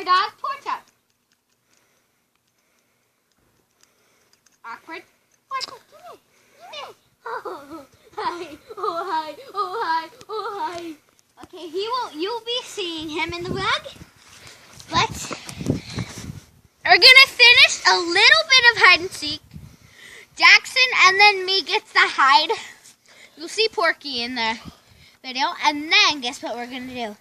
our dog, Pork Chop. Awkward. Come here. Oh, hi. Oh, hi. Oh, hi. Oh, hi. Okay, you'll be seeing him in the vlog. But we're gonna finish a little bit of hide and seek. Jackson and then me gets the hide. You'll see Porky in the video. And then guess what we're gonna do?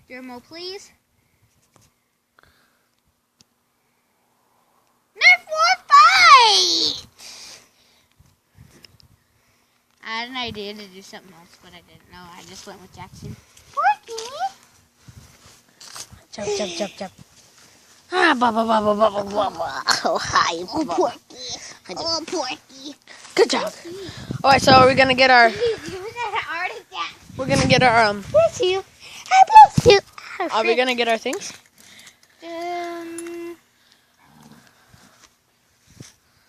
Drum roll, please. Nerf war fight! I had an idea to do something else, but I didn't know. I just went with Jackson. Porky! Jump, jump, jump, jump. Ah, blah, blah, blah, blah, blah, blah, blah. Oh, hi. Oh, Porky. Oh, Porky. Good job. All right, so we're gonna get our. We're gonna get our Bless you. I bless you. Are we gonna get our things?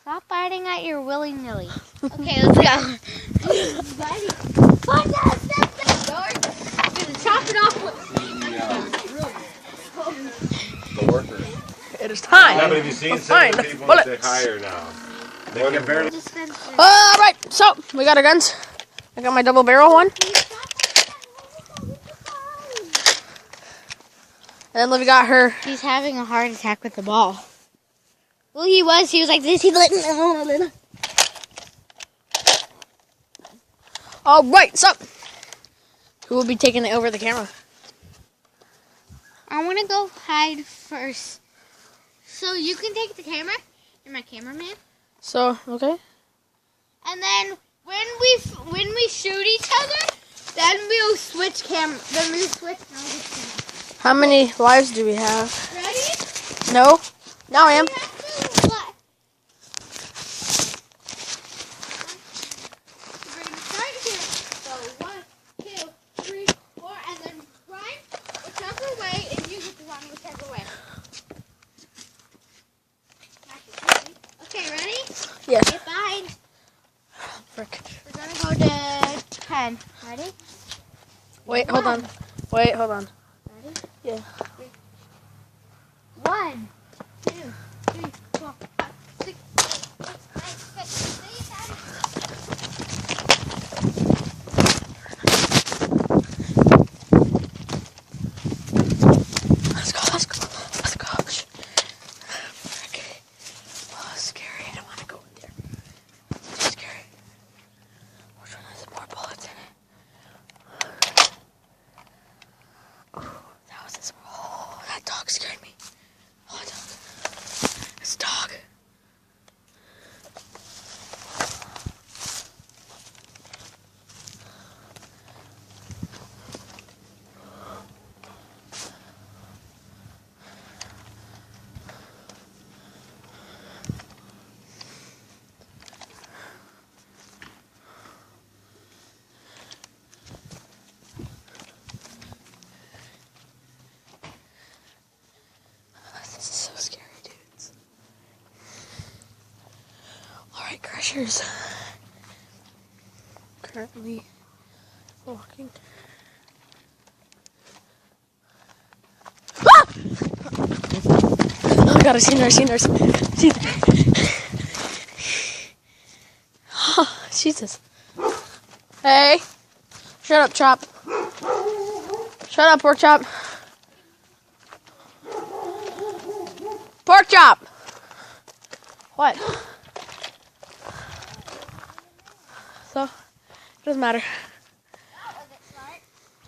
Stop biting at your willy-nilly. Okay, let's go. Chop it off. The workers. It is time. Yeah, but have you seen some fine. of the people Bullets. that they hire now? They can barely. All right, so we got our guns. I got my double barrel one. And then we got her. He's having a heart attack with the ball. Well, he was like this. He's like, no. All right, so who will be taking it over the camera? I want to go hide first. So you can take the camera. You're my cameraman. So, okay. And then when we shoot each other, then we'll switch camera. Then we'll switch. How many lives do we have? Ready? No. Now I am. You have to what? We're gonna start here. So 1, 2, 3, 4, and then run whichever way, and you get to run whichever way. Okay, ready? Yes. Get behind. Frick. We're gonna go to 10. Ready? Wait, hold on. Wait, hold on. Ready? Yeah. 1, 2, 3, 4, 5, 6, 7, 8, 9, 10. Let's go, let's go, let's go. Frick. Oh, scary. I don't want to go in there. It's too scary. Which one has more bullets in it? Oh, that was this. Oh, that dog scared me. Oh, dog. This dog. This is so scary, dudes. Alright, Crushers. Currently walking. Ah! Oh god, I seen her. Oh, Jesus. Hey. Shut up, Chop. Shut up, Pork Chop. Pork Chop! What? So, it doesn't matter.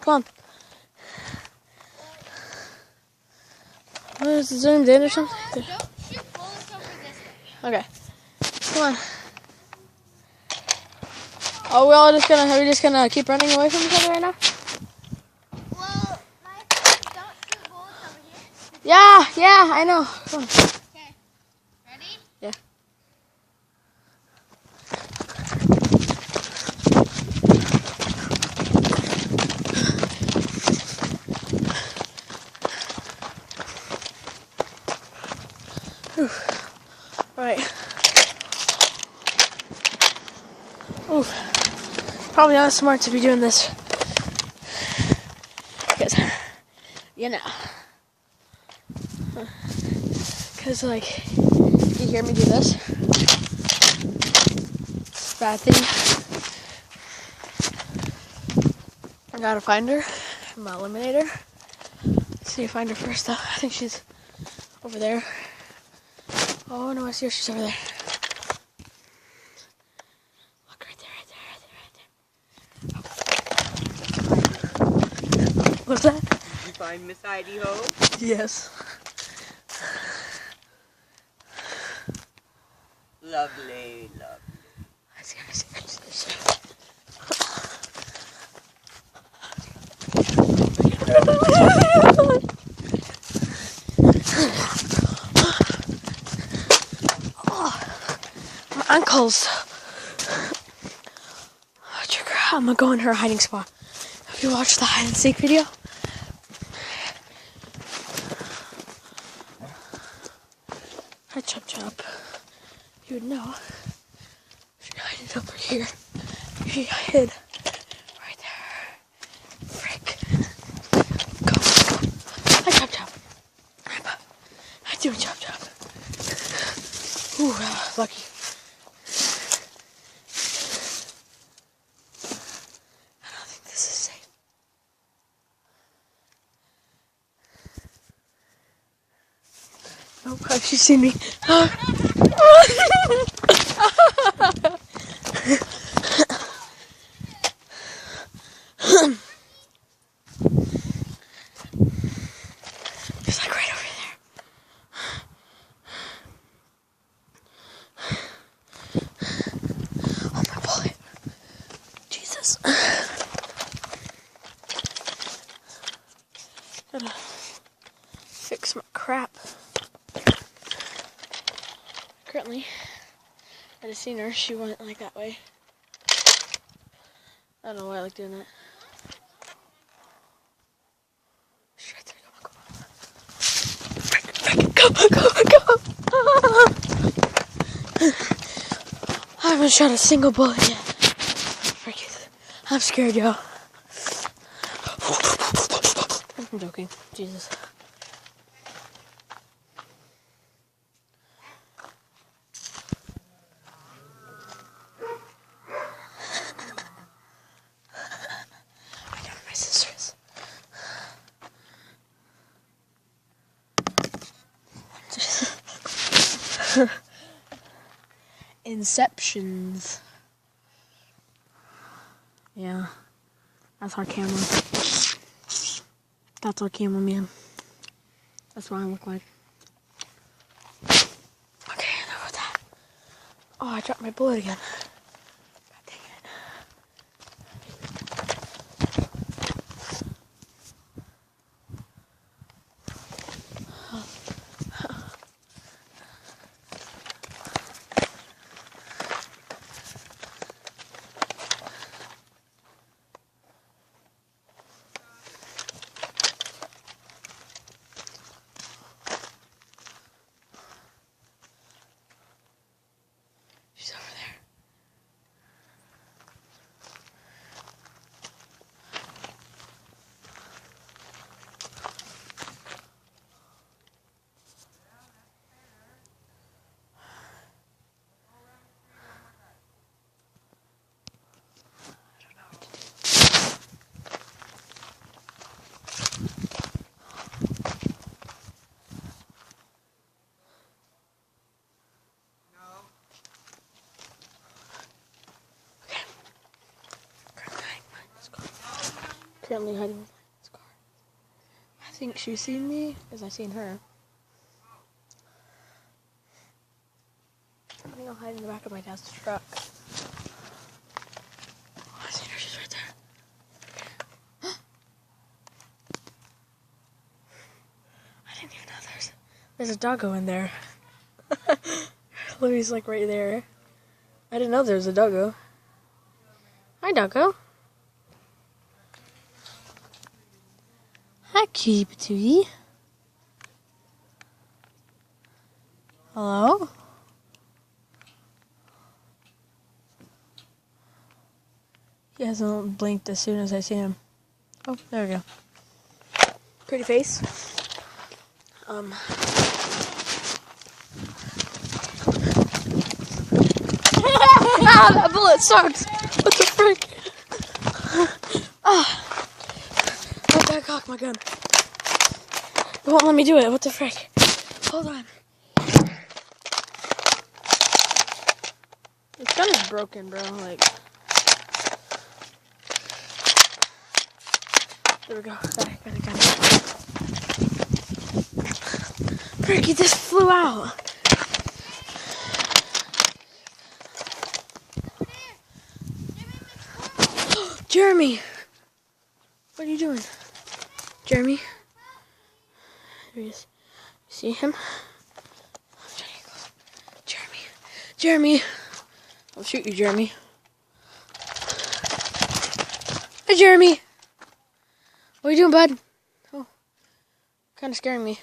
Come on. What is it zoomed in or something? Don't shoot bullets over this way. Okay. Come on. Oh, are we just gonna keep running away from each other right now? Well, my friend, don't shoot bullets over here. Yeah, I know. Come on. Okay. Ready? Yeah. Alright. Oof. Probably not smart to be doing this. Because You know. Because, like, you hear me do this? Bad thing. I gotta find her. I'm gonna eliminate her. Let's see, find her first, though. I think she's over there. Oh, no, I see her. She's over there. Look, right there, right there, right there. What's that? Did you find Miss Heidi Ho? Yes. Lovely, lovely. I see her. Oh, my ankles. I'm gonna go in her hiding spot. Have you watched the hide and seek video? Hi, Chop Chop. You would know. She hid over here. She hid right there. Frick. Go. Hi, Chop Chop. Hi, doing Chop Chop. Ooh, lucky. I don't think this is safe. Nope, have you seen me? It's like right over there. Oh, my bullet. Jesus. Gotta fix my crap. Currently, I just seen her. She went like that way. I don't know why I like doing that. She's right there. Come on, come on. Go. I haven't shot a single bullet yet. Frick it. I'm scared, yo. I'm joking. Jesus. I know my sisters. Inceptions. Yeah. That's our camera. That's our cameraman. That's what I look like. Okay, enough of that. Oh, I dropped my bullet again. God dang it. She's over there. Currently hiding behind this car. I think she's seen me as I seen her. I think I'll hide in the back of my dad's truck. Oh, I seen her. She's right there. I didn't even know there's a doggo in there. Louie's like right there. I didn't know there was a doggo. Hi, doggo. Hi, cutie patootie. Hello? He hasn't blinked as soon as I see him. Oh, there we go. pretty face. Ah, that bullet sucks. What the frick? Ah, I gotta cock my gun. It won't let me do it. What the frick? Hold on. This gun is broken, bro. Like, there we go. Got it. Frick, he just flew out. Jeremy! What are you doing? Jeremy? There he is. You see him? Jeremy! I'll shoot you, Jeremy. Hi, Jeremy! What are you doing, bud? Oh, kind of scaring me.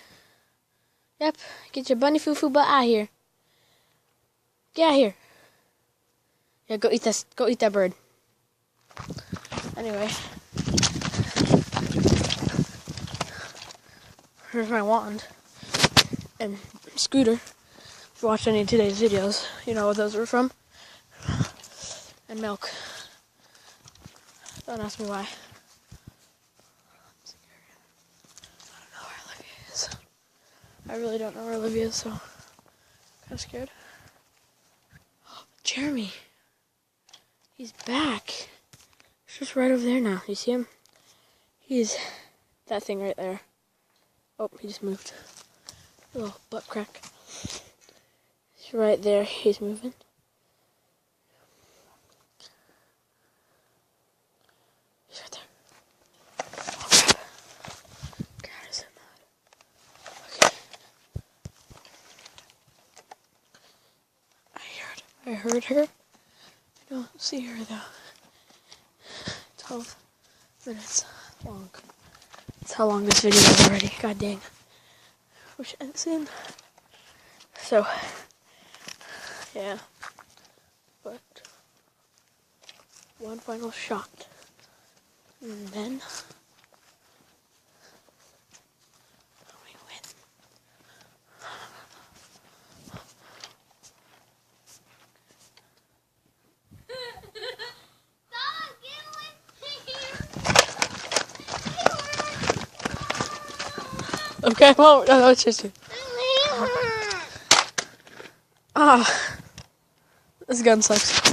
Yep, get your bunny foo-foo butt out of here. Get out of here. Yeah, go eat this. Go eat that bird. Anyway. Here's my wand. And Scooter. If you watched any of today's videos, you know what those were from. And milk. Don't ask me why. I don't know where Olivia is. I really don't know where Olivia is, so I'm kind of scared. Oh, Jeremy. He's back. He's just right over there now. You see him? He's that thing right there. Oh, he just moved. A little butt crack. He's right there. He's moving. He's right there. Oh, crap. God, is it not? Okay. I heard her. I don't see her though. 12 minutes long. That's how long this video is already. God dang. Wish it ends soon. So, yeah. But one final shot. And then we win. Okay, well, no, it's just you. Ah, this gun sucks.